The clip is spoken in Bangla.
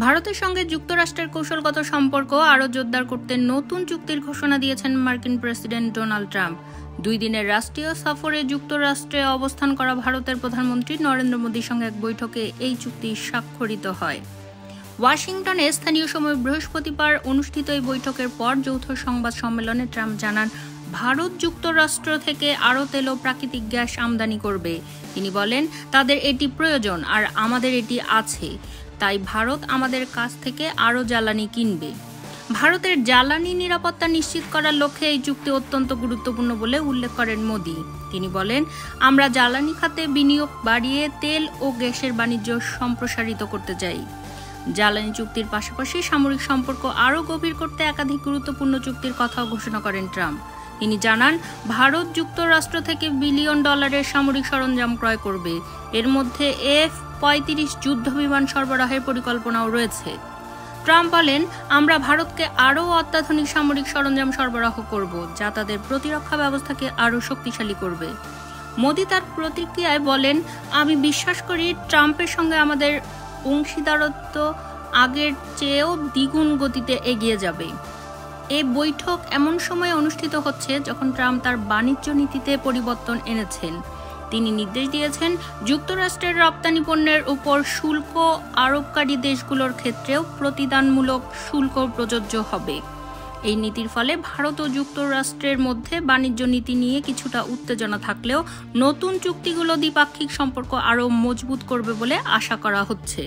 ভারতের সঙ্গে যুক্তরাষ্ট্রের কৌশলগত সম্পর্ক আরও জোরদার করতে নতুন চুক্তির ঘোষণা দিয়েছেন মার্কিন প্রেসিডেন্ট ডোনাল্ড ট্রাম্প। 2 দিনের রাষ্ট্রীয় সফরে যুক্তরাষ্ট্রে অবস্থান করা ভারতের প্রধানমন্ত্রী নরেন্দ্র মোদীর সঙ্গে এক বৈঠকে এই চুক্তি স্বাক্ষরিত হয়। ওয়াশিংটনে স্থানীয় সময় বৃহস্পতিবার অনুষ্ঠিত এই বৈঠকের পর যৌথ সংবাদ সম্মেলনে ট্রাম্প জানান, ভারত যুক্তরাষ্ট্র থেকে আরও তেল ও প্রাকৃতিক গ্যাস আমদানি করবে। তিনি বলেন, তাদের এটি প্রয়োজন আর আমাদের এটি আছে, তাই ভারত আমাদের কাছ থেকে আরও জ্বালানি কিনবে। ভারতের জ্বালানি নিরাপত্তা নিশ্চিত করার লক্ষ্যে এই চুক্তি অত্যন্ত গুরুত্বপূর্ণ বলে উল্লেখ করেন মোদি। তিনি বলেন, আমরা জ্বালানি খাতে বিনিয়োগ বাড়িয়ে তেল ও গ্যাসের বাণিজ্য সম্প্রসারিত করতে চাই। জ্বালানি চুক্তির পাশাপাশি সামরিক সম্পর্ক আরও গভীর করতে একাধিক গুরুত্বপূর্ণ চুক্তির কথাও ঘোষণা করেন ট্রাম্প। তিনি জানান, ভারত যুক্তরাষ্ট্র থেকে বিলিয়ন ডলারের সামরিক সরঞ্জাম ক্রয় করবে। এর মধ্যে F-35 যুদ্ধ বিমান সরবরাহের পরিকল্পনাও রয়েছে। ট্রাম্প বলেন, আমরা ভারতকে আরও অত্যাধুনিক সামরিক সরঞ্জাম সরবরাহ করব, যা তাদের প্রতিরক্ষা ব্যবস্থাকে আরও শক্তিশালী করবে। মোদি তার প্রতিক্রিয়ায় বলেন, আমি বিশ্বাস করি ট্রাম্পের সঙ্গে আমাদের অংশীদারত্ব আগের চেয়েও দ্বিগুণ গতিতে এগিয়ে যাবে। এই বৈঠক এমন সময় অনুষ্ঠিত হচ্ছে যখন ট্রাম্প তার বাণিজ্য নীতিতে পরিবর্তন এনেছেন। তিনি নির্দেশ দিয়েছেন, যুক্তরাষ্ট্রের রপ্তানি পণ্যের উপর শুল্ক আরোপকারী দেশগুলোর ক্ষেত্রেও প্রতিদানমূলক শুল্ক প্রযোজ্য হবে। এই নীতির ফলে ভারত ও যুক্তরাষ্ট্রের মধ্যে বাণিজ্য নীতি নিয়ে কিছুটা উত্তেজনা থাকলেও নতুন চুক্তিগুলো দ্বিপাক্ষিক সম্পর্ক আরও মজবুত করবে বলে আশা করা হচ্ছে।